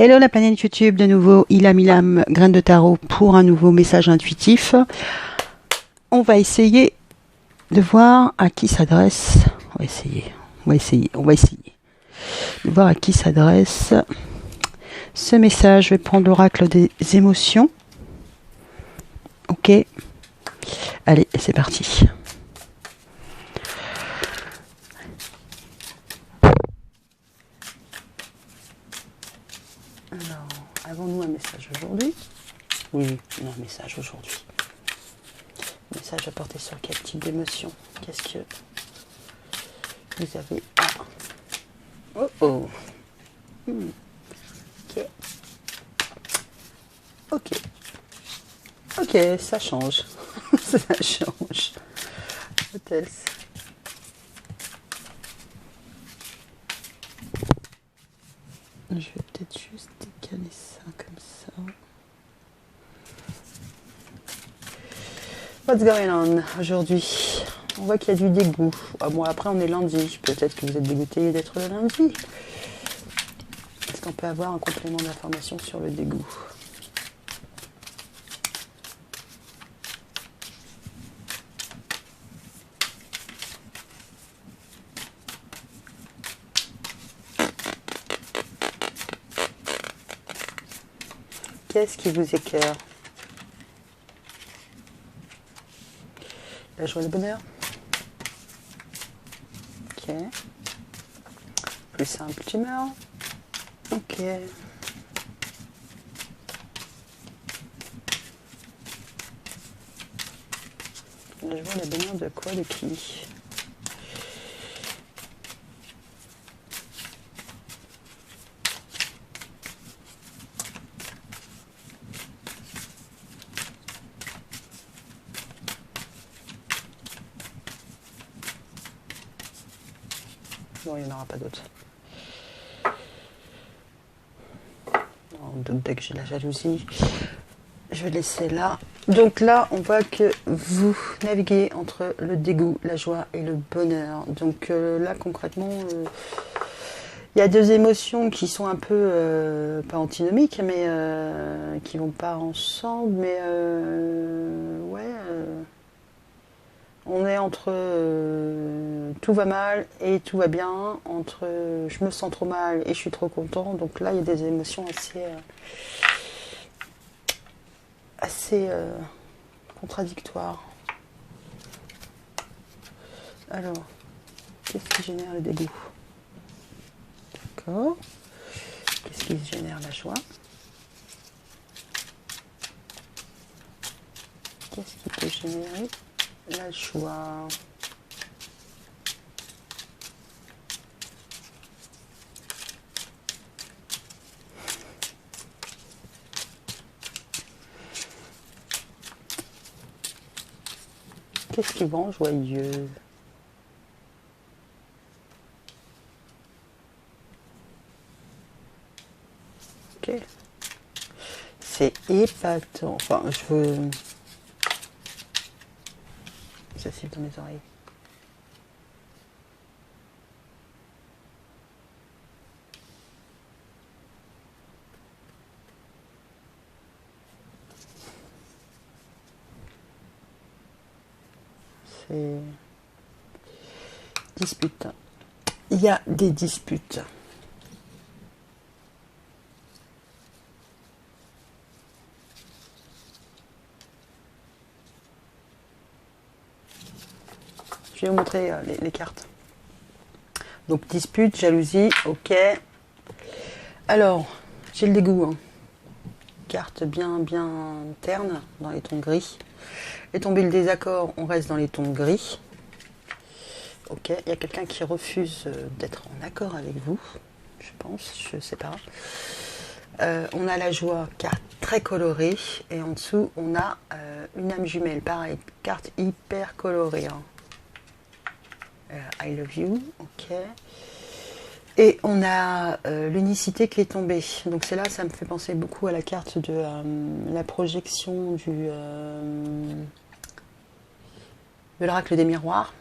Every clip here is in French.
Hello la planète YouTube, de nouveau Ilham Ilham, graine de tarot pour un nouveau message intuitif. On va essayer de voir à qui s'adresse. On va essayer de voir à qui s'adresse ce message. Je vais prendre l'oracle des émotions. Ok. Allez, c'est parti. Alors, avons-nous un message aujourd'hui? Oui, on a un message aujourd'hui. Message à porter sur quel type d'émotion? Qu'est-ce que vous avez? Oh oh. Ok. Ok. Ok, ça change. Ça change. What else? Je vais peut-être juste décaler ça comme ça. What's going on aujourd'hui? On voit qu'il y a du dégoût. Ah bon, après on est lundi. Peut-être que vous êtes dégoûté d'être le lundi. Est-ce qu'on peut avoir un complément d'information sur le dégoût? Qu'est-ce qui vous écœure? La joie et le bonheur. Ok. Plus simple, tu meurs. Ok. La joie et le bonheur de quoi? De qui? Bon, il n'y en aura pas d'autres. On doute dès que j'ai la jalousie. Je vais laisser là. Donc là, on voit que vous naviguez entre le dégoût, la joie et le bonheur. Donc là, concrètement, il y a deux émotions qui sont un peu, pas antinomiques, mais qui vont pas ensemble. Mais ouais, on est entre tout va mal et tout va bien, entre je me sens trop mal et je suis trop content. Donc là, il y a des émotions assez contradictoires. Alors, qu'est-ce qui génère le dégoût? D'accord. Qu'est-ce qui génère la joie? Qu'est-ce qui peut générer la joie? Qu'est-ce qui rend joyeux? Ok. C'est épatant. Enfin, je veux... Ça siffle dans mes oreilles. C'est... Dispute. Il y a des disputes. Je vais vous montrer les cartes. Donc dispute, jalousie, ok. Alors, j'ai le dégoût. Hein. Carte bien terne, dans les tons gris. Et tomber le désaccord, on reste dans les tons gris. Ok, il y a quelqu'un qui refuse d'être en accord avec vous, je pense, je sais pas. On a la joie, carte très colorée, et en dessous, on a une âme jumelle, pareil, carte hyper colorée. Hein. I love you, ok. Et on a l'unicité qui est tombée. Donc c'est là, ça me fait penser beaucoup à la carte de la projection de l'oracle des miroirs.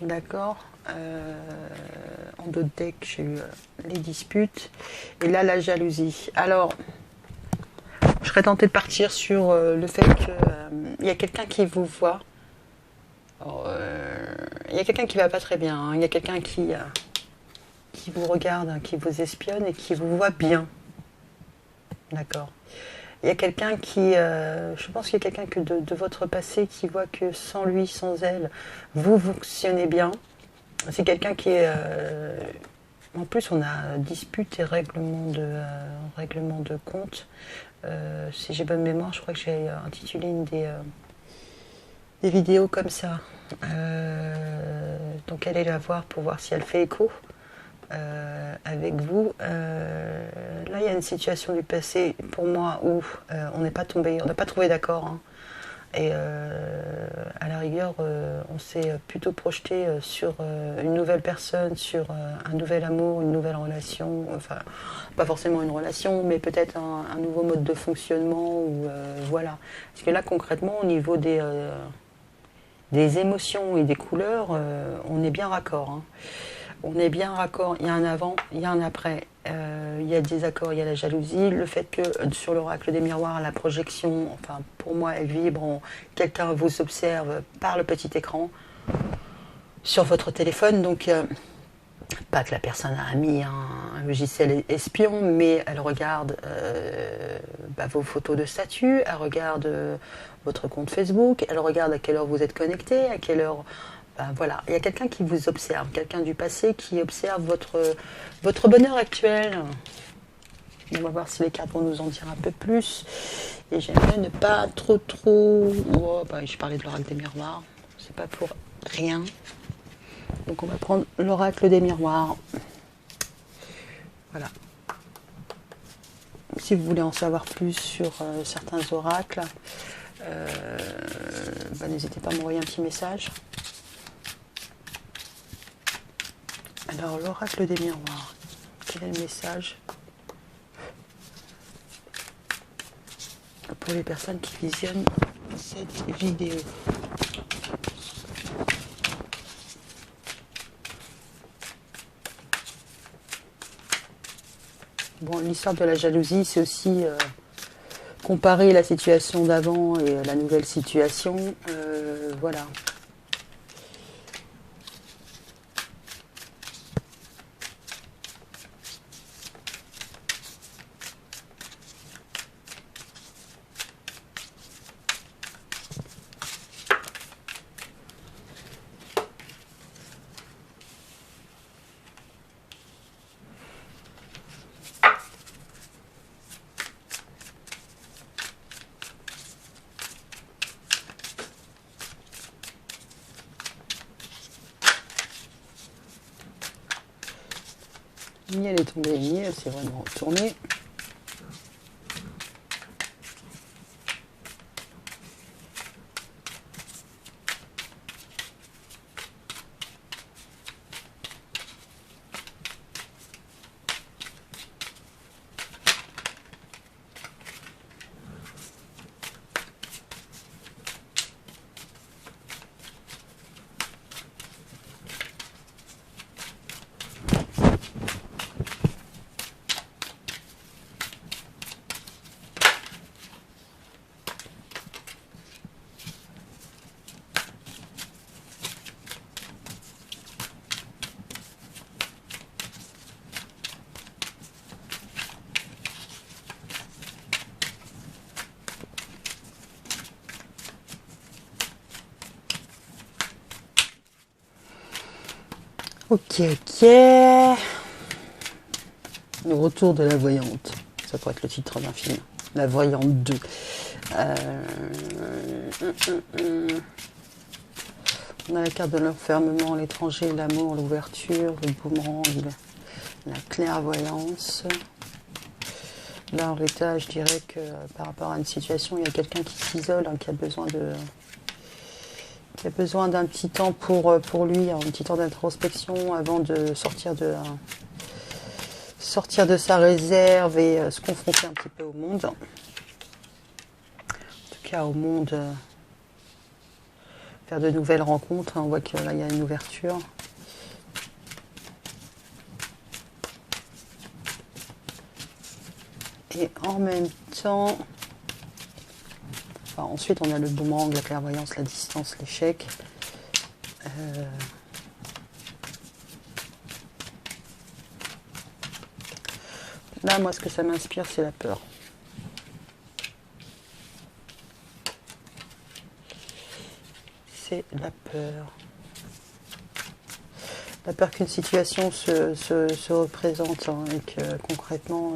D'accord. En d'autres decks, j'ai eu les disputes. Et là, la jalousie. Alors, je serais tentée de partir sur le fait qu'il y a quelqu'un qui vous voit. Il y a quelqu'un qui va pas très bien. Hein. Il y a quelqu'un qui vous regarde, hein, qui vous espionne et qui vous voit bien. D'accord. Il y a quelqu'un qui, je pense qu'il y a quelqu'un que de votre passé qui voit que sans lui, sans elle, vous fonctionnez bien. C'est quelqu'un qui est... en plus, on a dispute et règlement de compte. Si j'ai bonne mémoire, je crois que j'ai intitulé une des vidéos comme ça. Donc allez la voir pour voir si elle fait écho avec vous. Là, il y a une situation du passé pour moi où on n'est pas tombé, on n'a pas trouvé d'accord. Hein. Et à la rigueur, on s'est plutôt projeté sur une nouvelle personne, sur un nouvel amour, une nouvelle relation. Enfin, pas forcément une relation, mais peut-être un nouveau mode de fonctionnement. Ou, voilà. Parce que là, concrètement, au niveau des émotions et des couleurs, on est bien raccord. Hein. On est bien raccord. Il y a un avant, il y a un après. Il y a des accords, il y a la jalousie. Le fait que sur l'oracle des miroirs, la projection, enfin pour moi, elle vibre. Quelqu'un vous observe par le petit écran sur votre téléphone. Donc, pas que la personne a mis un logiciel espion, mais elle regarde vos photos de statut, elle regarde votre compte Facebook, elle regarde à quelle heure vous êtes connecté, à quelle heure... voilà, il y a quelqu'un qui vous observe, quelqu'un du passé qui observe votre bonheur actuel. On va voir si les cartes vont nous en dire un peu plus. Et j'aimerais ne pas trop... Oh, je parlais de l'oracle des miroirs, c'est pas pour rien. Donc on va prendre l'oracle des miroirs. Voilà. Si vous voulez en savoir plus sur certains oracles, n'hésitez pas à m'envoyer un petit message. Alors l'oracle des miroirs, quel est le message pour les personnes qui visionnent cette vidéo? Bon, l'histoire de la jalousie, c'est aussi comparer la situation d'avant et la nouvelle situation. Voilà. Ni elle est tombée, ni elle s'est vraiment retournée. Ok, ok. Le retour de la voyante. Ça pourrait être le titre d'un film. La voyante 2. On a la carte de l'enfermement, l'étranger, l'amour, l'ouverture, le boomerang, la clairvoyance. Là, en l'état, je dirais que par rapport à une situation, il y a quelqu'un qui s'isole, hein, qui a besoin d'un petit temps pour lui, un petit temps d'introspection avant de sortir de sa réserve et se confronter un petit peu au monde. En tout cas, au monde, faire de nouvelles rencontres. On voit que là, il y a une ouverture. Et en même temps, enfin, ensuite on a le boomerang, la clairvoyance, la distance, l'échec. Là, moi, ce que ça m'inspire, c'est la peur. C'est la peur. La peur qu'une situation se représente, hein, et que concrètement,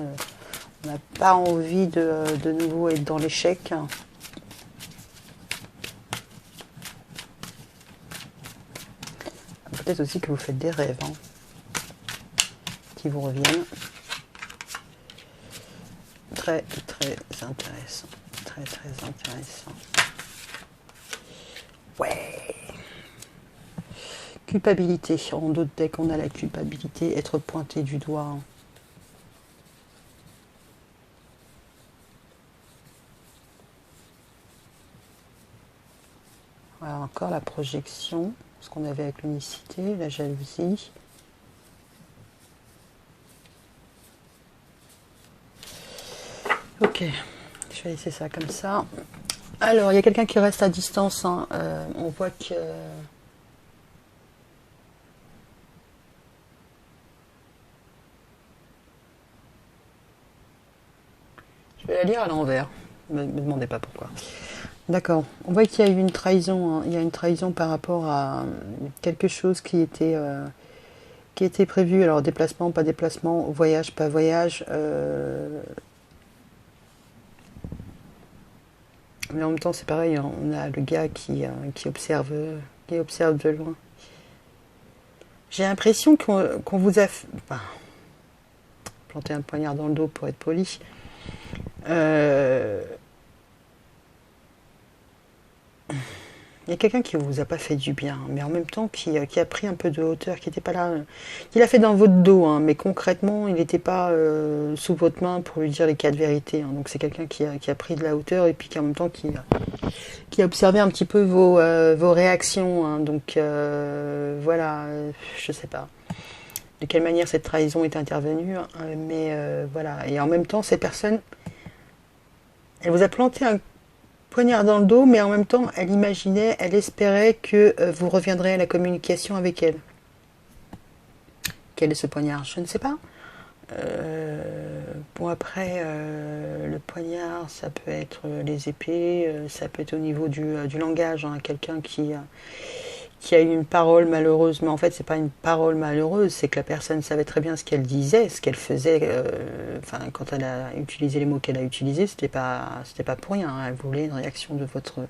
on n'a pas envie de nouveau être dans l'échec. Peut-être aussi que vous faites des rêves, hein, qui vous reviennent. Très, très intéressant. Très, très intéressant. Ouais. Culpabilité. En d'autres decks, on a la culpabilité, être pointé du doigt. Voilà, encore la projection, ce qu'on avait avec l'unicité, la jalousie. Ok, je vais laisser ça comme ça. Alors, il y a quelqu'un qui reste à distance, hein. On voit que... Je vais la lire à l'envers. Ne me demandez pas pourquoi. D'accord. On voit qu'il y a eu une trahison, hein. Il y a une trahison par rapport à quelque chose qui était prévu. Alors, déplacement, pas déplacement, voyage, pas voyage. Mais en même temps, c'est pareil, hein. On a le gars qui observe de loin. J'ai l'impression qu'on vous a... Enfin, planté un poignard dans le dos pour être poli. Il y a quelqu'un qui vous a pas fait du bien, mais en même temps qui a pris un peu de hauteur, qui n'était pas là, qui l'a fait dans votre dos, hein, mais concrètement, il n'était pas sous votre main pour lui dire les quatre vérités, hein. Donc c'est quelqu'un qui a pris de la hauteur et puis qui en même temps qui a observé un petit peu vos réactions, hein. Donc voilà, je sais pas de quelle manière cette trahison est intervenue, hein, mais voilà. Et en même temps, cette personne, elle vous a planté un poignard dans le dos, mais en même temps, elle imaginait, elle espérait que vous reviendrez à la communication avec elle. Quel est ce poignard? Je ne sais pas. Bon, après, le poignard, ça peut être les épées, ça peut être au niveau du langage, hein, quelqu'un qui a eu une parole malheureuse, mais en fait c'est pas une parole malheureuse, c'est que la personne savait très bien ce qu'elle disait, ce qu'elle faisait, enfin quand elle a utilisé les mots qu'elle a utilisés, c'était pas pour rien, hein. Elle voulait une réaction de votre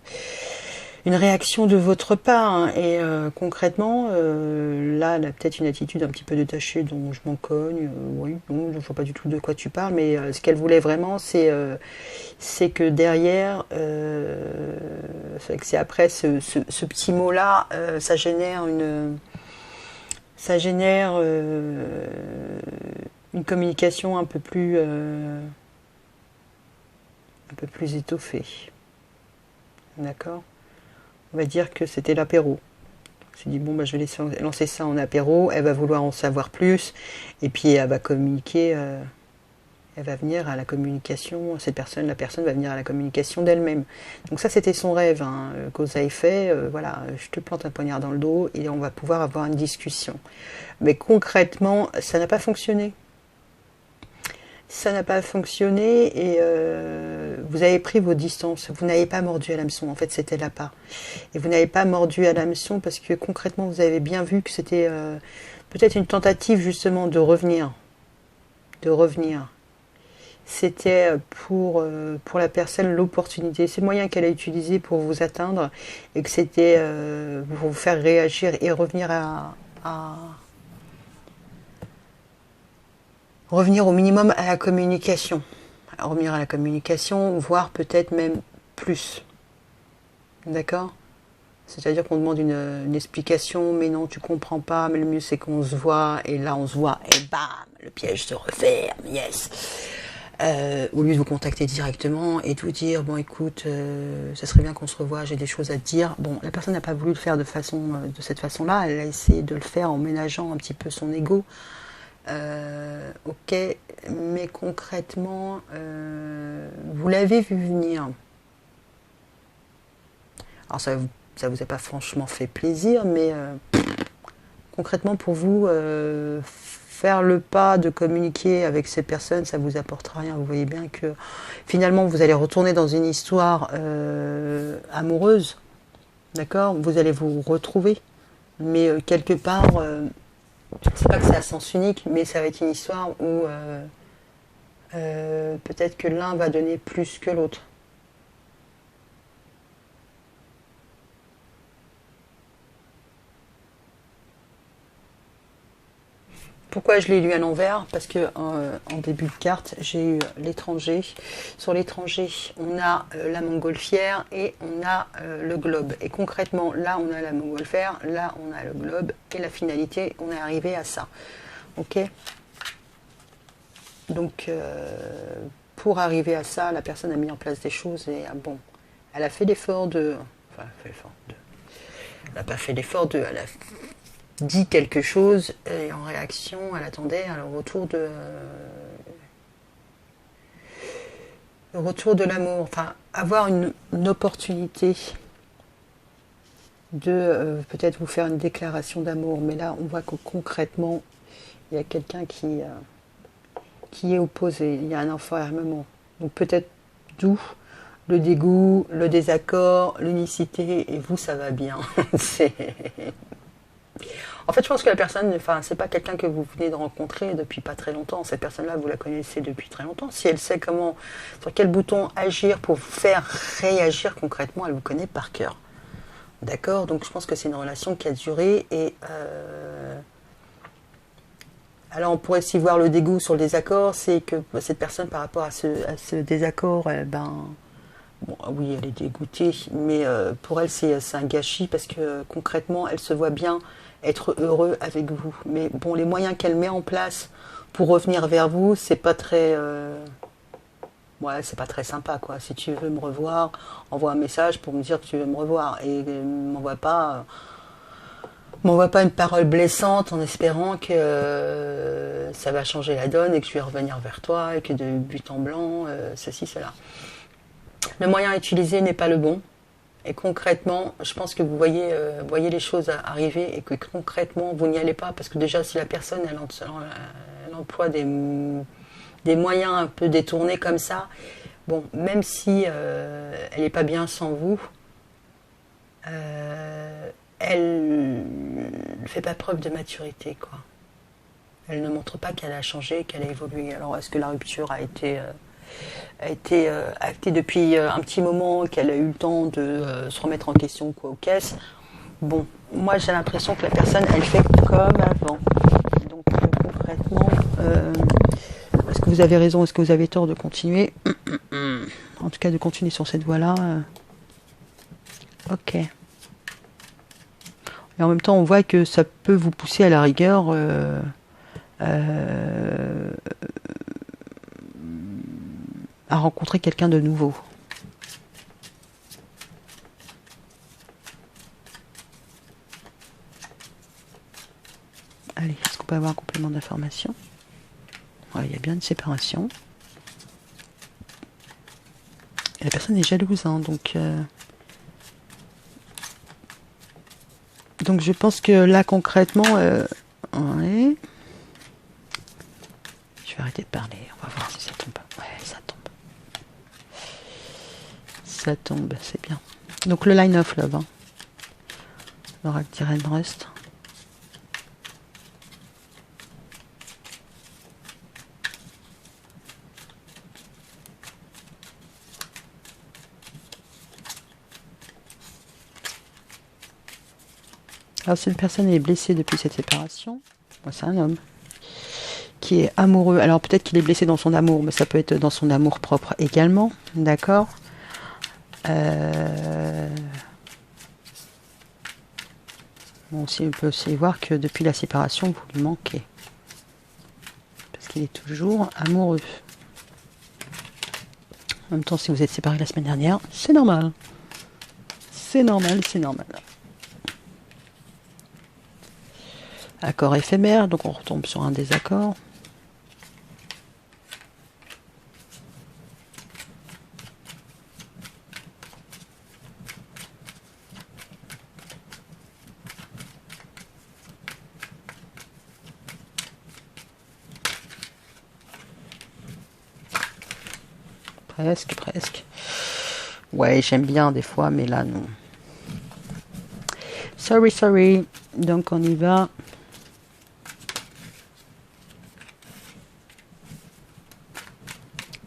part, hein. Et concrètement, là, elle a peut-être une attitude un petit peu détachée, dont je m'en cogne. Oui, non, je ne vois pas du tout de quoi tu parles, mais ce qu'elle voulait vraiment, c'est que derrière, c'est après ce petit mot-là, ça génère une communication un peu plus étoffée. D'accord? On va dire que c'était l'apéro. On s'est dit, bon, bah, je vais lancer ça en apéro, elle va vouloir en savoir plus, et puis elle va communiquer, elle va venir à la communication, la personne va venir à la communication d'elle-même. Donc ça, c'était son rêve, hein, cause à effet, voilà, je te plante un poignard dans le dos, et on va pouvoir avoir une discussion. Mais concrètement, ça n'a pas fonctionné. Ça n'a pas fonctionné et vous avez pris vos distances. Vous n'avez pas mordu à l'hameçon. En fait, c'était l'appât. Et vous n'avez pas mordu à l'hameçon parce que concrètement, vous avez bien vu que c'était peut-être une tentative justement de revenir. C'était pour la personne l'opportunité. C'est le moyen qu'elle a utilisé pour vous atteindre et que c'était pour vous faire réagir et revenir revenir au minimum à la communication. Revenir à la communication, voire peut-être même plus. D'accord? C'est-à-dire qu'on demande une explication, mais non, tu comprends pas, mais le mieux c'est qu'on se voit, et là on se voit, et bam, le piège se referme, yes. Au lieu de vous contacter directement et de vous dire, bon écoute, ça serait bien qu'on se revoie, j'ai des choses à te dire. Bon, la personne n'a pas voulu le faire de cette façon-là, elle a essayé de le faire en ménageant un petit peu son ego. Ok, mais concrètement, vous l'avez vu venir. Alors ça vous a pas franchement fait plaisir, mais concrètement pour vous, faire le pas de communiquer avec ces personnes, ça vous apportera rien. Vous voyez bien que finalement vous allez retourner dans une histoire amoureuse, d'accord? Vous allez vous retrouver, mais quelque part, c'est pas que c'est à sens unique, mais ça va être une histoire où peut-être que l'un va donner plus que l'autre. Pourquoi je l'ai lu à l'envers? Parce que en début de carte, j'ai eu l'étranger. Sur l'étranger, on a la montgolfière et on a le globe. Et concrètement, là, on a la montgolfière, là, on a le globe. Et la finalité, on est arrivé à ça. Ok? Donc, pour arriver à ça, la personne a mis en place des choses et bon, elle a fait l'effort de... Enfin, elle n'a pas fait l'effort de... Elle a dit quelque chose et en réaction, elle attendait le retour de l'amour. Enfin, avoir une opportunité de peut-être vous faire une déclaration d'amour. Mais là, on voit que concrètement, il y a quelqu'un qui est opposé. Il y a un enfermement. Donc peut-être d'où le dégoût, le désaccord, l'unicité. Et vous, ça va bien. En fait, je pense que la personne, enfin, c'est pas quelqu'un que vous venez de rencontrer depuis pas très longtemps. Cette personne-là, vous la connaissez depuis très longtemps. Si elle sait comment, sur quel bouton agir pour vous faire réagir concrètement, elle vous connaît par cœur. D'accord? Donc, je pense que c'est une relation qui a duré et alors, on pourrait aussi voir le dégoût sur le désaccord, c'est que cette personne, par rapport à ce désaccord, bon, oui, elle est dégoûtée, mais pour elle, c'est un gâchis parce que concrètement, elle se voit bien être heureux avec vous. Mais bon, les moyens qu'elle met en place pour revenir vers vous, c'est pas très, ouais, c'est pas très sympa, quoi. Si tu veux me revoir, envoie un message pour me dire que tu veux me revoir et m'envoie pas une parole blessante en espérant que ça va changer la donne et que je vais revenir vers toi et que de but en blanc, ceci, cela. Le moyen utilisé n'est pas le bon. Et concrètement, je pense que vous voyez les choses arriver et que concrètement, vous n'y allez pas. Parce que déjà, si la personne, elle emploie des moyens un peu détournés comme ça, bon, même si elle n'est pas bien sans vous, elle ne fait pas preuve de maturité, quoi. Elle ne montre pas qu'elle a changé, qu'elle a évolué. Alors, est-ce que la rupture a été actée depuis un petit moment, qu'elle a eu le temps de se remettre en question, quoi, aux caisses? Bon, moi j'ai l'impression que la personne, elle fait comme avant. Donc concrètement, est-ce que vous avez raison, est-ce que vous avez tort de continuer? En tout cas, de continuer sur cette voie-là. Ok. Et en même temps, on voit que ça peut vous pousser à la rigueur à rencontrer quelqu'un de nouveau. Allez, est-ce qu'on peut avoir un complément d'information? Ouais, il y a bien une séparation. Et la personne est jalouse, hein, donc je pense que là, concrètement, ouais. Je vais arrêter de parler, on va voir si ça tombe. Ouais, ça tombe. Ça tombe, c'est bien. Donc le line of love, hein. L'oracle d'Irène Rust. Alors si une personne est blessée depuis cette séparation, moi c'est un homme qui est amoureux. Alors peut-être qu'il est blessé dans son amour, mais ça peut être dans son amour propre également, d'accord. Bon, aussi, on peut aussi voir que depuis la séparation, vous lui manquez. Parce qu'il est toujours amoureux. En même temps, si vous êtes séparés la semaine dernière, c'est normal. C'est normal, c'est normal. Accord éphémère, donc on retombe sur un désaccord. Presque, presque. Ouais, j'aime bien des fois, mais là, non. Sorry, sorry. Donc, on y va.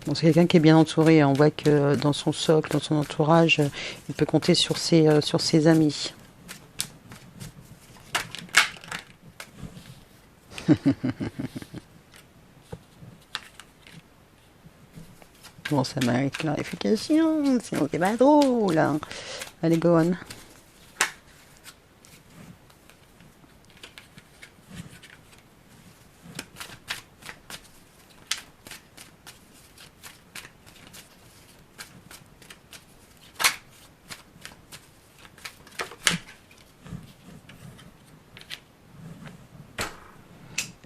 Bon, c'est quelqu'un qui est bien entouré. On voit que dans son socle, dans son entourage, il peut compter sur ses amis. Bon, ça mérite clarification, sinon c'est pas drôle. Allez, go on.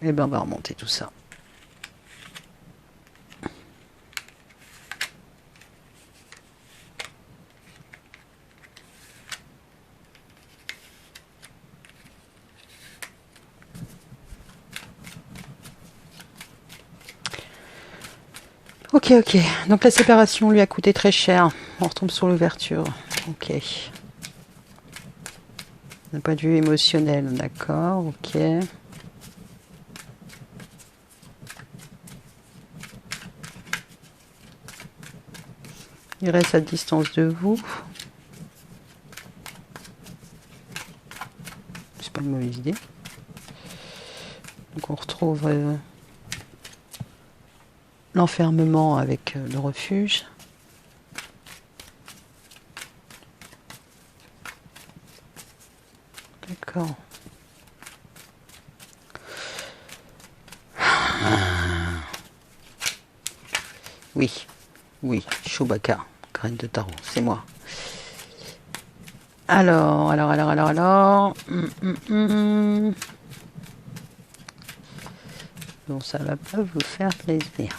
Et ben, on va remonter tout ça. Ok, ok. Donc la séparation lui a coûté très cher. On retombe sur l'ouverture. Ok. D'un point de vue émotionnel, d'accord, ok. Il reste à distance de vous. C'est pas une mauvaise idée. Donc on retrouve l'enfermement avec le refuge. D'accord. Oui, oui, Chewbacca, graine de tarot, c'est moi. Alors. Bon, ça va pas vous faire plaisir.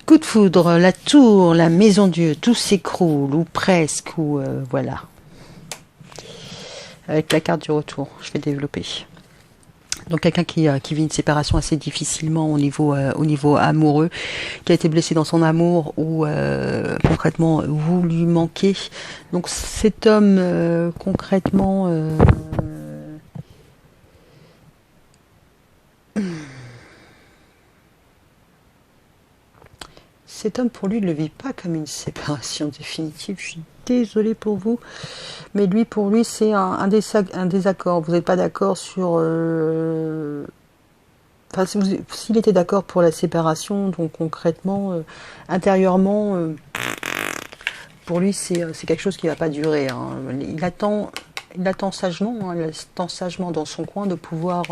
Coup de foudre, la tour, la maison Dieu, tout s'écroule, ou presque, ou voilà. Avec la carte du retour, je vais développer. Donc quelqu'un qui vit une séparation assez difficilement au niveau amoureux, qui a été blessé dans son amour ou concrètement vous lui manquez. Donc cet homme concrètement cet homme, pour lui, ne le vit pas comme une séparation définitive. Je suis désolée pour vous. Mais lui, pour lui, c'est un désaccord. Vous n'êtes pas d'accord sur... Enfin, s'il était d'accord pour la séparation, donc concrètement, intérieurement, pour lui, c'est quelque chose qui ne va pas durer. Hein. Il attend sagement, hein, il attend sagement dans son coin de pouvoir...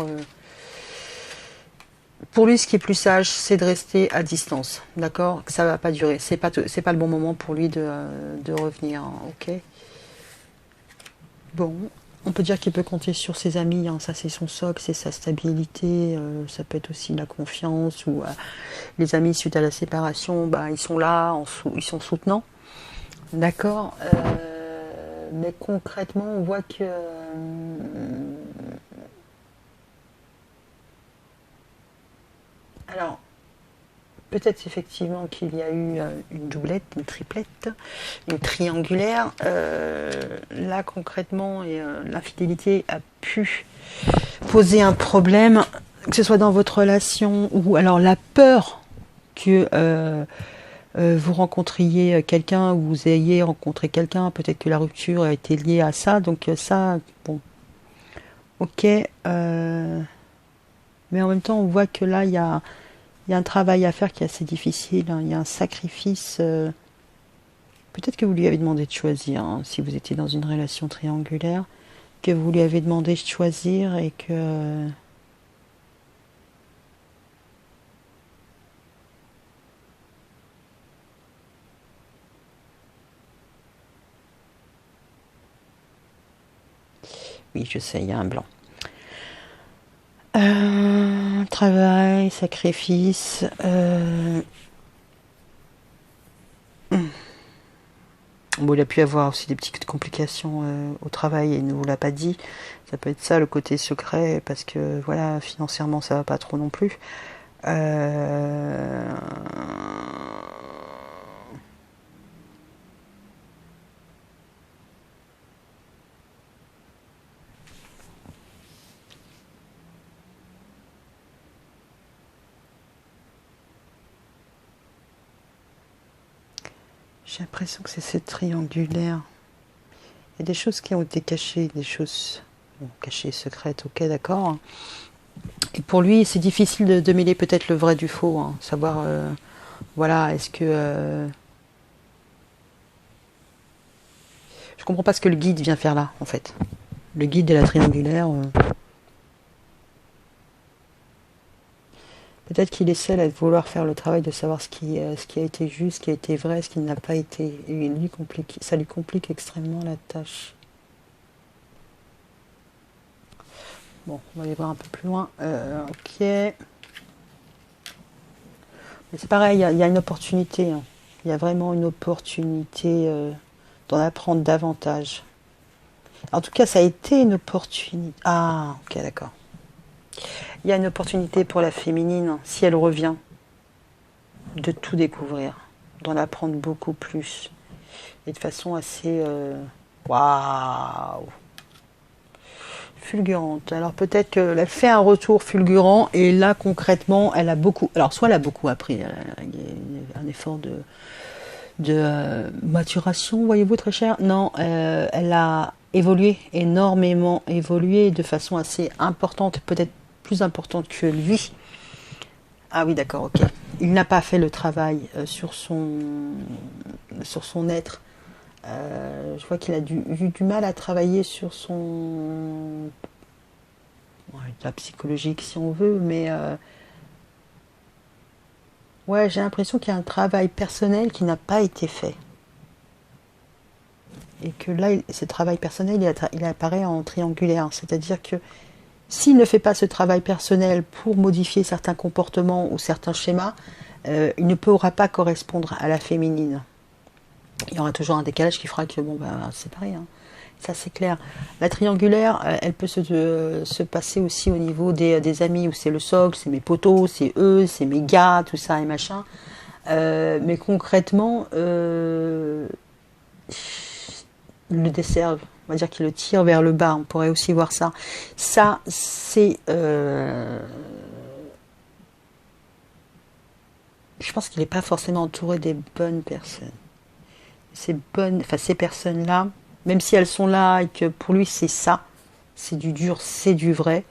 Pour lui, ce qui est plus sage, c'est de rester à distance, d'accord? Que ça va pas durer. C'est pas le bon moment pour lui de revenir, hein, ok? Bon, on peut dire qu'il peut compter sur ses amis, hein, ça c'est son socle, c'est sa stabilité, ça peut être aussi la confiance ou les amis suite à la séparation, bah, ils sont là, ils sont soutenants, d'accord? Mais concrètement, on voit que alors, peut-être effectivement qu'il y a eu une doublette, une triplette, une triangulaire. Là, concrètement, l'infidélité a pu poser un problème, que ce soit dans votre relation ou alors la peur que vous rencontriez quelqu'un ou vous ayez rencontré quelqu'un. Peut-être que la rupture a été liée à ça. Donc ça, bon, ok. Mais en même temps, on voit que là, il y a y a un travail à faire qui est assez difficile, hein. Il y a un sacrifice. Peut-être que vous lui avez demandé de choisir, hein, si vous étiez dans une relation triangulaire, que vous lui avez demandé de choisir et que... Oui, je sais, il y a un blanc. Travail, sacrifice. Bon, il a pu avoir aussi des petites complications au travail et il ne vous l'a pas dit. Ça peut être ça le côté secret parce que voilà, financièrement ça va pas trop non plus. Euh, J'ai l'impression que c'est cette triangulaire. Il y a des choses qui ont été cachées, des choses bon, cachées, secrètes, ok, d'accord. Et pour lui, c'est difficile de mêler peut-être le vrai du faux, hein. Savoir, voilà, est-ce que... Je comprends pas ce que le guide vient faire là, en fait. Le guide de la triangulaire... Peut-être qu'il essaie de vouloir faire le travail de savoir ce qui a été juste, ce qui a été vrai, ce qui n'a pas été. Et ça lui complique extrêmement la tâche. Bon, on va aller voir un peu plus loin. Ok. Mais c'est pareil, il y a une opportunité, hein. Il y a vraiment une opportunité d'en apprendre davantage. En tout cas, ça a été une opportunité. Ah, ok, d'accord. Il y a une opportunité pour la féminine, si elle revient, de tout découvrir, d'en apprendre beaucoup plus. Et de façon assez... waouh, fulgurante. Alors peut-être qu'elle a fait un retour fulgurant et là concrètement elle a beaucoup... Alors soit elle a beaucoup appris, il y a un effort de maturation, voyez-vous très cher. Non, elle a évolué, énormément évolué de façon assez importante, peut-être plus importante que lui. Ah oui, d'accord, ok. Il n'a pas fait le travail sur son être. Je vois qu'il a eu du mal à travailler sur son... la psychologique si on veut, mais... ouais, j'ai l'impression qu'il y a un travail personnel qui n'a pas été fait. Et que là, ce travail personnel, il apparaît en triangulaire. C'est-à-dire que s'il ne fait pas ce travail personnel pour modifier certains comportements ou certains schémas, il ne pourra pas correspondre à la féminine. Il y aura toujours un décalage qui fera que, bon, ben, c'est pareil, hein. Ça c'est clair. La triangulaire, elle peut se passer aussi au niveau des amis, où c'est le socle, c'est mes potos, c'est eux, c'est mes gars, tout ça et machin. Mais concrètement, le desservent. On va dire qu'il le tire vers le bas, on pourrait aussi voir ça. Ça, c'est... je pense qu'il n'est pas forcément entouré des bonnes personnes. Ces personnes-là, même si elles sont là et que pour lui c'est ça, c'est du dur, c'est du vrai,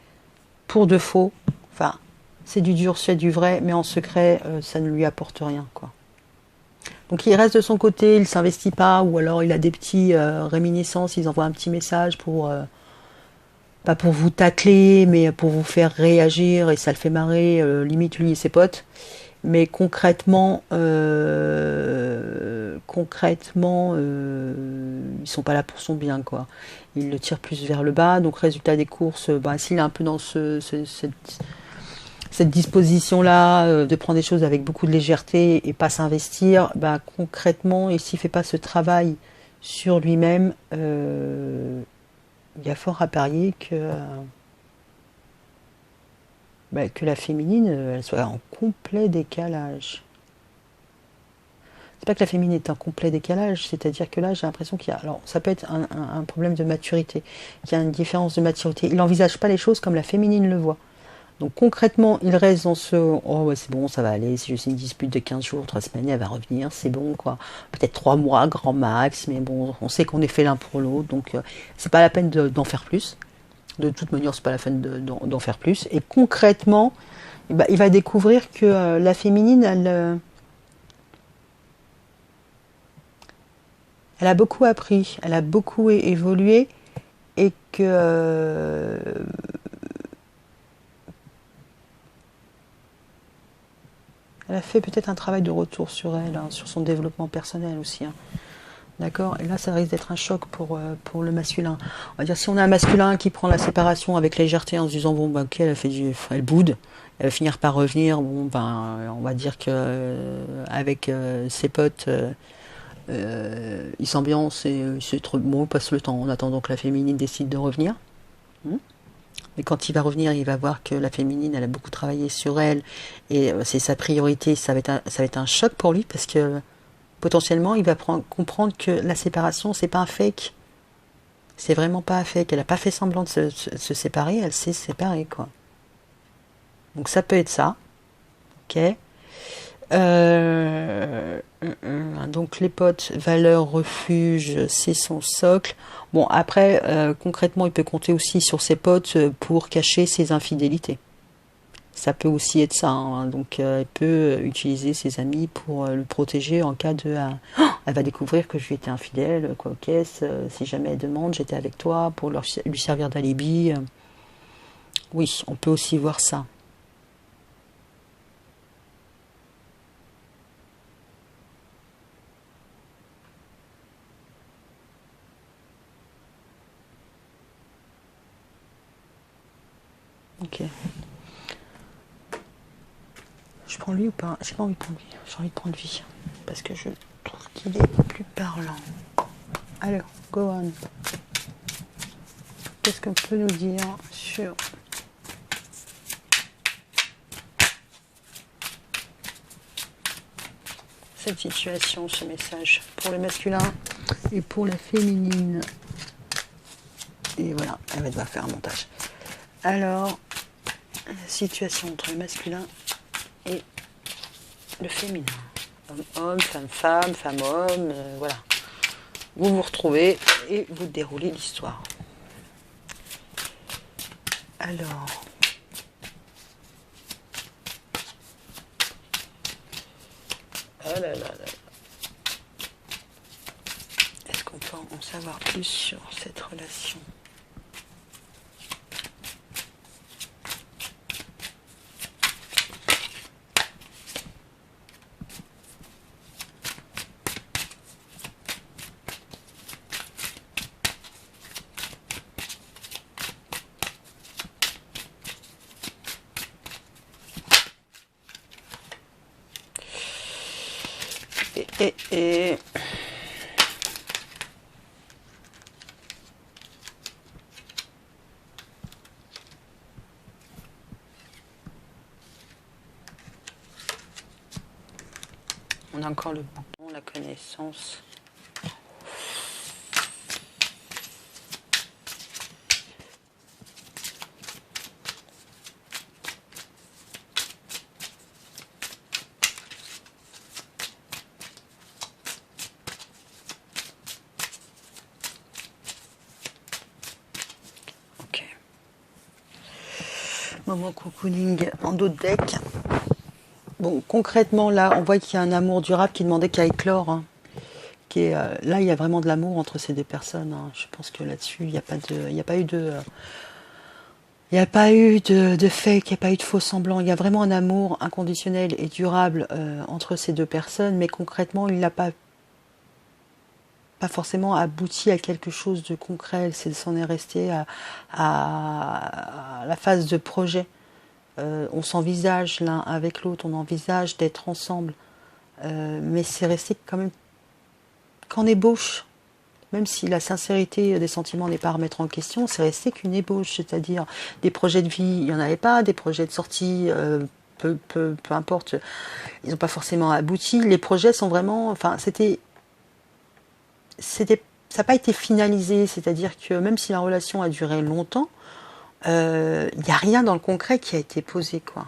pour de faux, enfin, c'est du dur, c'est du vrai, mais en secret, ça ne lui apporte rien, quoi. Donc il reste de son côté, il s'investit pas, ou alors il a des petits réminiscences, il envoie un petit message pour, pas pour vous tacler, mais pour vous faire réagir, et ça le fait marrer, limite lui et ses potes. Mais concrètement, ils sont pas là pour son bien, quoi. Ils le tirent plus vers le bas. Donc résultat des courses, bah, s'il est un peu dans cette disposition-là de prendre des choses avec beaucoup de légèreté et pas s'investir, bah, concrètement, et s'il fait pas ce travail sur lui-même, il y a fort à parier que la féminine, elle soit en complet décalage. C'est pas que la féminine est en complet décalage, c'est-à-dire que là, j'ai l'impression qu'il y a... Alors, ça peut être un problème de maturité, qu'il y a une différence de maturité. Il n'envisage pas les choses comme la féminine le voit. Donc, concrètement, il reste dans ce... Oh, ouais, c'est bon, ça va aller, c'est juste une dispute de 15 jours, 3 semaines, elle va revenir, c'est bon, quoi. Peut-être 3 mois, grand max, mais bon, on sait qu'on est fait l'un pour l'autre, donc c'est pas la peine d'en faire plus. De toute manière, c'est pas la peine d'en faire plus. Et concrètement, il va découvrir que la féminine, elle a beaucoup appris, elle a beaucoup évolué et que elle a fait peut-être un travail de retour sur elle, hein, sur son développement personnel aussi. Hein. D'accord. Et là, ça risque d'être un choc pour le masculin. On va dire, si on a un masculin qui prend la séparation avec légèreté en se disant, bon, ben, ok, elle boude, elle va finir par revenir, bon, ben, on va dire que avec ses potes, il s'ambiance et c'est trop bon, passe le temps en attendant que la féminine décide de revenir. Mais quand il va revenir, il va voir que la féminine, elle a beaucoup travaillé sur elle et c'est sa priorité. Ça va être un choc pour lui parce que potentiellement, il va comprendre que la séparation, c'est pas un fake. C'est vraiment pas un fake. Elle a pas fait semblant de se séparer, elle s'est séparée, quoi. Donc ça peut être ça. Ok. Donc les potes, valeurs, refuge, c'est son socle. Bon, après, concrètement, il peut compter aussi sur ses potes pour cacher ses infidélités. Ça peut aussi être ça. Hein. Donc, elle peut utiliser ses amis pour le protéger en cas de... elle va découvrir que je lui étais infidèle, quoi qu'est-ce. Si jamais elle demande, j'étais avec toi pour lui servir d'alibi. Oui, on peut aussi voir ça. Ok. Je prends lui ou pas? J'ai pas envie de prendre lui. J'ai envie de prendre lui. Parce que je trouve qu'il est plus parlant. Alors, go on. Qu'est-ce qu'on peut nous dire sur cette situation, ce message pour le masculin et pour la féminine? Et voilà, elle va devoir faire un montage. Alors, la situation entre le masculin et le féminin. Homme-homme, femme-femme, femme-homme, voilà. Vous vous retrouvez et vous déroulez l'histoire. Alors... Oh là là là. Est-ce qu'on peut en savoir plus sur cette relation ? Et on a encore le bouton, la connaissance. Ok. Moment cocooning en dos de deck. Bon, concrètement, là, on voit qu'il y a un amour durable qui demandait qu'à éclore. Hein, là, il y a vraiment de l'amour entre ces deux personnes. Hein. Je pense que là-dessus, il n'y a pas eu de... Il n'y a pas eu de fake, il n'y a pas eu de faux semblant. Il y a vraiment un amour inconditionnel et durable entre ces deux personnes, mais concrètement, il n'a pas forcément abouti à quelque chose de concret. C'en est resté à la phase de projet. On s'envisage l'un avec l'autre, on envisage d'être ensemble, mais c'est resté quand même qu'en ébauche. Même si la sincérité des sentiments n'est pas à remettre en question, c'est resté qu'une ébauche, c'est-à-dire des projets de vie, il n'y en avait pas, des projets de sortie, peu importe, ils n'ont pas forcément abouti. Les projets sont vraiment, enfin, ça n'a pas été finalisé, c'est-à-dire que même si la relation a duré longtemps, il n'y a rien dans le concret qui a été posé, quoi.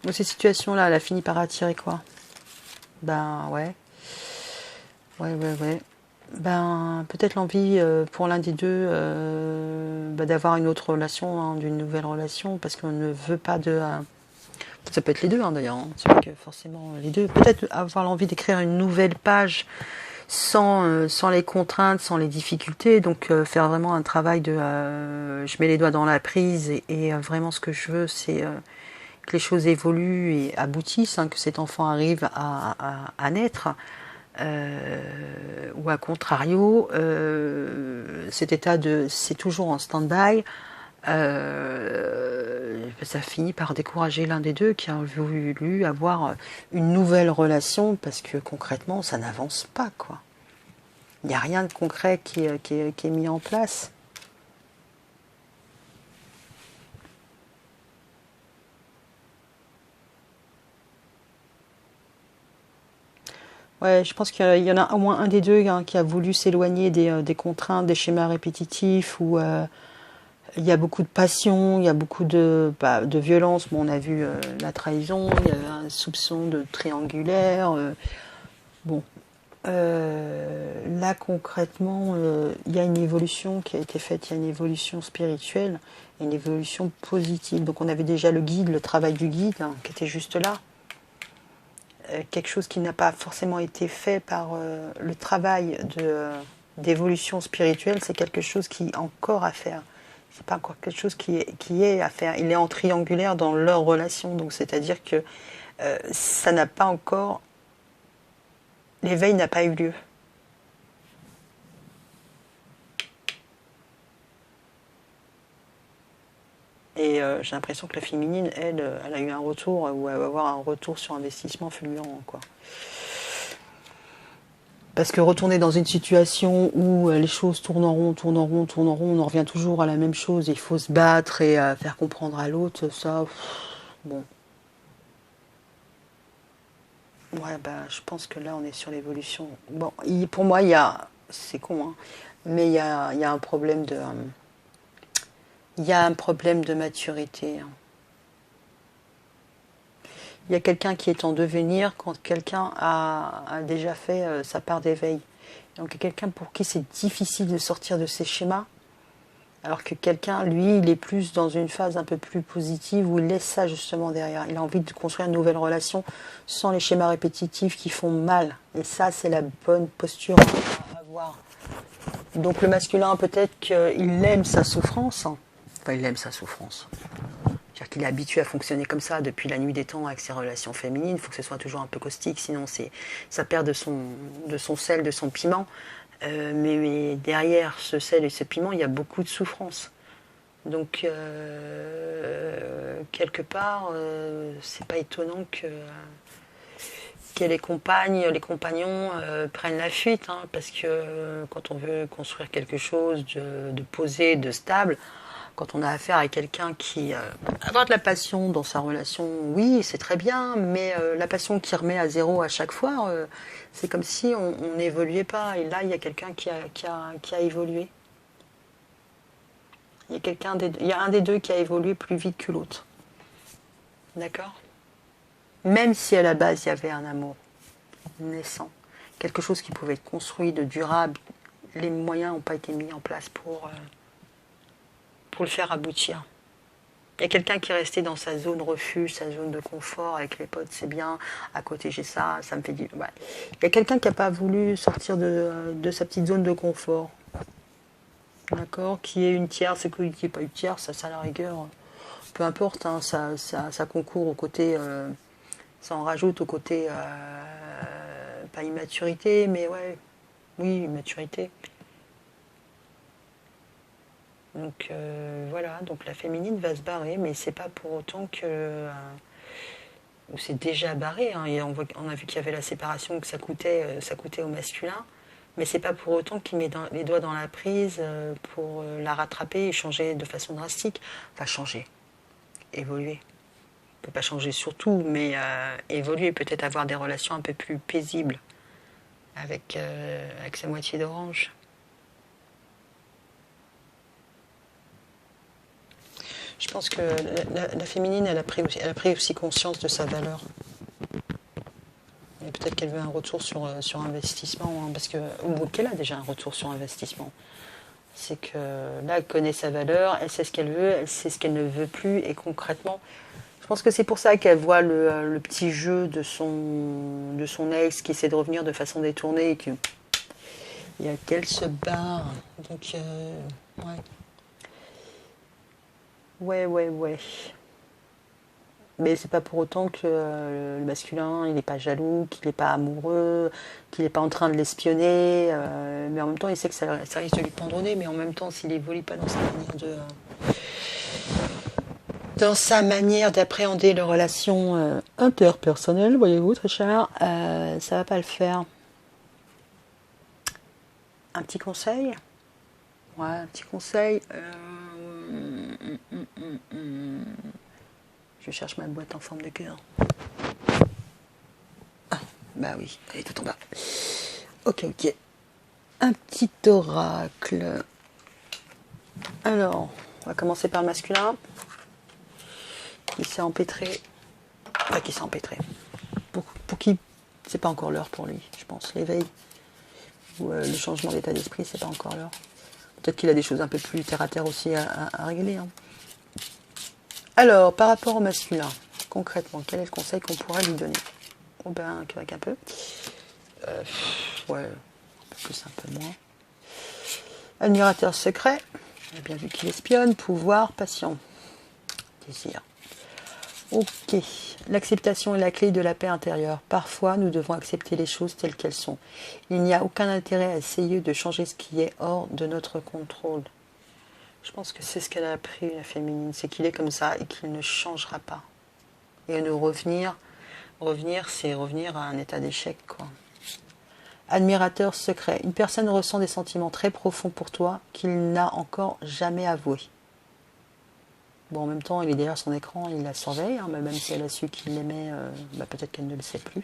Donc cette situation-là, elle a fini par attirer quoi? Ben ouais. Ouais. Ben peut-être l'envie pour l'un des deux d'avoir une autre relation, hein, d'une nouvelle relation, parce qu'on ne veut pas de... ça peut être les deux, hein, d'ailleurs, hein, c'est pas que forcément les deux. Peut-être avoir l'envie d'écrire une nouvelle page sans les contraintes, sans les difficultés, donc faire vraiment un travail de... je mets les doigts dans la prise, et vraiment ce que je veux, c'est que les choses évoluent et aboutissent, hein, que cet enfant arrive à naître. Ou à contrario, cet état de c'est toujours en stand-by, ça finit par décourager l'un des deux qui a voulu avoir une nouvelle relation, parce que concrètement ça n'avance pas, quoi. Il n'y a rien de concret qui est mis en place. Ouais, je pense qu'il y en a au moins un des deux, hein, qui a voulu s'éloigner des contraintes, des schémas répétitifs, où il y a beaucoup de passion, il y a beaucoup de violence. Bon, on a vu la trahison, il y a un soupçon de triangulaire. Bon, là concrètement, il y a une évolution qui a été faite, il y a une évolution spirituelle, une évolution positive. Donc on avait déjà le guide, le travail du guide, hein, qui était juste là. Quelque chose qui n'a pas forcément été fait par le travail d'évolution spirituelle, c'est quelque chose qui est encore à faire. C'est pas encore quelque chose qui est à faire. Il est en triangulaire dans leur relation, donc c'est-à-dire que ça n'a pas encore... L'éveil n'a pas eu lieu. Et j'ai l'impression que la féminine, elle a eu un retour, ou elle va avoir un retour sur investissement fulgurant, quoi. Parce que retourner dans une situation où les choses tournent en rond, tournent en rond, tournent en rond, on en revient toujours à la même chose, il faut se battre et faire comprendre à l'autre, ça, bon. Ouais, bah, je pense que là, on est sur l'évolution. Bon, pour moi, il y a... C'est con, hein, mais il y a un problème de... il y a un problème de maturité, hein. Il y a quelqu'un qui est en devenir quand quelqu'un a déjà fait sa part d'éveil. Donc il y a quelqu'un pour qui c'est difficile de sortir de ces schémas, alors que quelqu'un, lui, il est plus dans une phase un peu plus positive où il laisse ça justement derrière. Il a envie de construire une nouvelle relation sans les schémas répétitifs qui font mal. Et ça, c'est la bonne posture à avoir. Donc le masculin, peut-être qu'il aime sa souffrance. Enfin, il aime sa souffrance. C'est-à-dire qu'il est habitué à fonctionner comme ça depuis la nuit des temps avec ses relations féminines. Il faut que ce soit toujours un peu caustique, sinon ça perd de son sel, de son piment. Mais derrière ce sel et ce piment, il y a beaucoup de souffrance. Donc, quelque part, c'est pas étonnant que les compagnes, les compagnons prennent la fuite, hein, parce que quand on veut construire quelque chose de posé, de stable, quand on a affaire à quelqu'un qui... avoir de la passion dans sa relation, oui, c'est très bien, mais la passion qui remet à zéro à chaque fois, c'est comme si on n'évoluait pas. Et là, il y a quelqu'un qui a évolué. Il y a un des deux qui a évolué plus vite que l'autre. D'accord ? Même si à la base, il y avait un amour naissant, quelque chose qui pouvait être construit, de durable, les moyens n'ont pas été mis en place pour le faire aboutir. Il y a quelqu'un qui est resté dans sa zone refuge, sa zone de confort avec les potes, c'est bien, à côté j'ai ça, ça me fait du... Ouais. Il y a quelqu'un qui n'a pas voulu sortir de sa petite zone de confort. D'accord ? Qui est une tierce, et qui n'est pas une tierce, ça à la rigueur, peu importe, hein, ça concourt au côté... ça en rajoute au côté... pas immaturité, mais ouais, oui, immaturité. Donc voilà, donc la féminine va se barrer, mais c'est pas pour autant que... ou c'est déjà barré, hein, et on a vu qu'il y avait la séparation, que ça coûtait au masculin, mais c'est pas pour autant qu'il met les doigts dans la prise pour la rattraper et changer de façon drastique. Enfin, changer, évoluer. On peut pas changer sur tout, mais évoluer, peut-être avoir des relations un peu plus paisibles avec sa moitié d'orange. Je pense que la féminine, elle a pris aussi conscience de sa valeur. Et peut-être qu'elle veut un retour sur investissement, hein, parce que, ou qu'elle a déjà un retour sur investissement. C'est que là, elle connaît sa valeur, elle sait ce qu'elle veut, elle sait ce qu'elle ne veut plus, et concrètement, je pense que c'est pour ça qu'elle voit le petit jeu de son ex qui essaie de revenir de façon détournée et qu'elle se barre. Donc, ouais. Mais c'est pas pour autant que le masculin, il n'est pas jaloux, qu'il n'est pas amoureux, qu'il n'est pas en train de l'espionner. Mais en même temps, il sait que ça risque de lui pendre au nez. Mais en même temps, s'il évolue pas dans sa manière d'appréhender les relations interpersonnelles, voyez-vous, très cher, ça va pas le faire. Un petit conseil? Ouais, un petit conseil. Je cherche ma boîte en forme de cœur. Ah, bah oui, elle est tout en bas. Ok. Un petit oracle. Alors, on va commencer par le masculin. Qui s'est empêtré. Enfin, qui s'est empêtré. Pour qui c'est pas encore l'heure pour lui, je pense. L'éveil ou le changement d'état d'esprit, c'est pas encore l'heure. Peut-être qu'il a des choses un peu plus terre à terre aussi à régler. Hein. Alors, par rapport au masculin, concrètement, quel est le conseil qu'on pourra lui donner? Oh ben, avec un peu. Ouais, un peu plus, un peu moins. Admirateur secret. On a bien vu qu'il espionne. Pouvoir, patient. Désir. Ok. L'acceptation est la clé de la paix intérieure. Parfois, nous devons accepter les choses telles qu'elles sont. Il n'y a aucun intérêt à essayer de changer ce qui est hors de notre contrôle. Je pense que c'est ce qu'elle a appris, la féminine. C'est qu'il est comme ça et qu'il ne changera pas. Et ne revenir, c'est revenir à un état d'échec, quoi. Admirateur secret. Une personne ressent des sentiments très profonds pour toi qu'il n'a encore jamais avoués. Bon, en même temps, il est derrière son écran, il la surveille, hein, même si elle a su qu'il l'aimait, peut-être qu'elle ne le sait plus.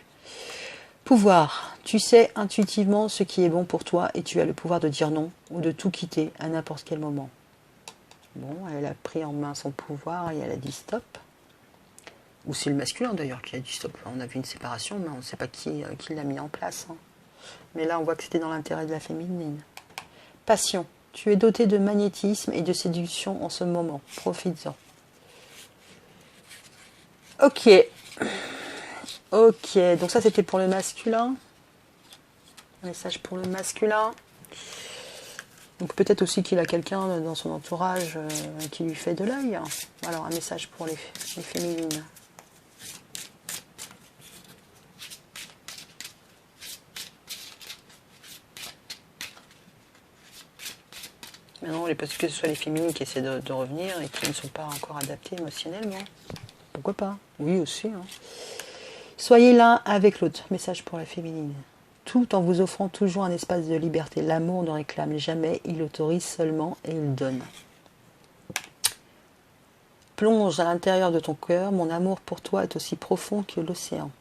Pouvoir. Tu sais intuitivement ce qui est bon pour toi et tu as le pouvoir de dire non ou de tout quitter à n'importe quel moment. Bon, elle a pris en main son pouvoir et elle a dit stop. Ou c'est le masculin d'ailleurs qui a dit stop. On a vu une séparation, mais on ne sait pas qui l'a mis en place. Hein. Mais là, on voit que c'était dans l'intérêt de la féminine. Passion. Tu es doté de magnétisme et de séduction en ce moment. Profites-en. Ok. Donc ça, c'était pour le masculin. Un message pour le masculin. Donc peut-être aussi qu'il a quelqu'un dans son entourage qui lui fait de l'œil. Alors, un message pour les féminines. Maintenant, il est possible que ce soit les féminines qui essaient de revenir et qui ne sont pas encore adaptées émotionnellement. Pourquoi pas? Oui, aussi. Hein. Soyez l'un avec l'autre. Message pour la féminine. Tout en vous offrant toujours un espace de liberté. L'amour ne réclame jamais, il autorise seulement et il donne. Plonge à l'intérieur de ton cœur. Mon amour pour toi est aussi profond que l'océan.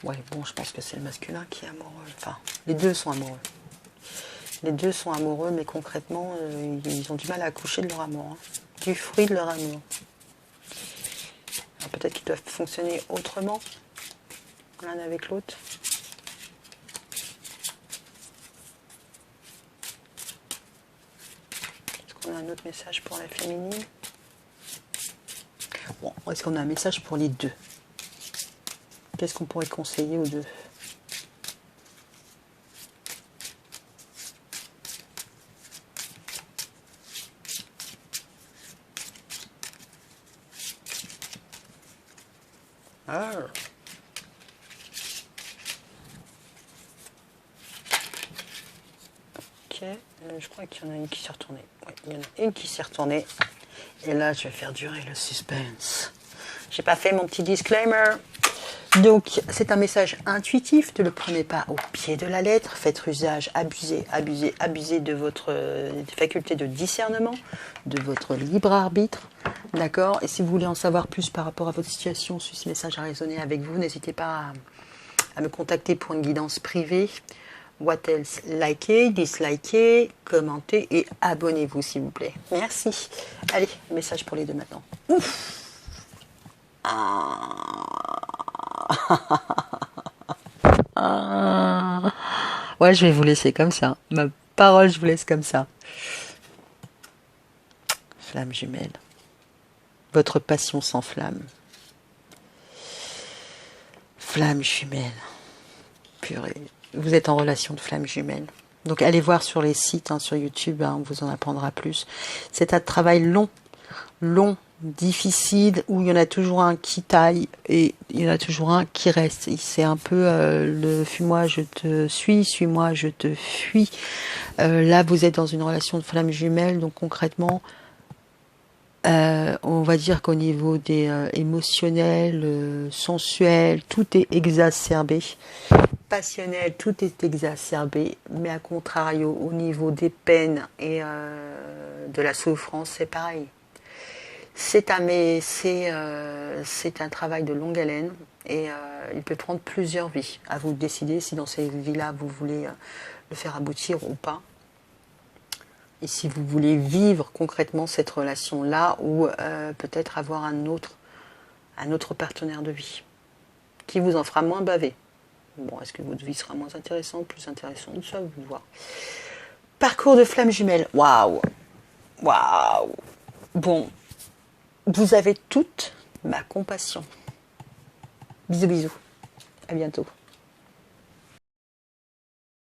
Ouais, bon, je pense que c'est le masculin qui est amoureux. Enfin, les deux sont amoureux. Les deux sont amoureux, mais concrètement, ils ont du mal à accoucher de leur amour. Hein. Du fruit de leur amour. Peut-être qu'ils doivent fonctionner autrement, l'un avec l'autre. Est-ce qu'on a un autre message pour la féminine? Bon, est-ce qu'on a un message pour les deux? Qu'est-ce qu'on pourrait conseiller aux deux? Ah. Ok, je crois qu'il y en a une qui s'est retournée. Oui, il y en a une qui s'est retournée. Et là, je vais faire durer le suspense. J'ai pas fait mon petit disclaimer. Donc, c'est un message intuitif. Ne le prenez pas au pied de la lettre. Faites usage, abusez de votre faculté de discernement, de votre libre arbitre. D'accord? Et si vous voulez en savoir plus par rapport à votre situation, si ce message a résonné avec vous, n'hésitez pas à me contacter pour une guidance privée. What else? Likez, dislikez, commentez et abonnez-vous s'il vous plaît. Merci. Allez, message pour les deux maintenant. Ouf. Ah. Ouais, je vais vous laisser comme ça. Ma parole, je vous laisse comme ça. Flamme jumelle. Votre passion s'enflamme. Flamme jumelle. Purée. Vous êtes en relation de flamme jumelle. Donc allez voir sur les sites, sur YouTube, on vous en apprendra plus. C'est un travail long, difficile, où il y en a toujours un qui taille et il y en a toujours un qui reste. C'est un peu le fuis-moi, je te suis-moi, je te fuis. Là, vous êtes dans une relation de flamme jumelle, donc concrètement, on va dire qu'au niveau des émotionnels, sensuels, tout est exacerbé. Passionnel, tout est exacerbé, mais à contrario, au niveau des peines et de la souffrance, c'est pareil. C'est un travail de longue haleine et il peut prendre plusieurs vies. À vous de décider si dans ces vies-là, vous voulez le faire aboutir ou pas. Et si vous voulez vivre concrètement cette relation-là ou peut-être avoir un autre partenaire de vie qui vous en fera moins baver. Bon, est-ce que votre vie sera moins intéressante, plus intéressante? Ça, vous voir. Parcours de flamme jumelle. Waouh! Waouh! Bon, vous avez toute ma compassion. Bisous, bisous. À bientôt.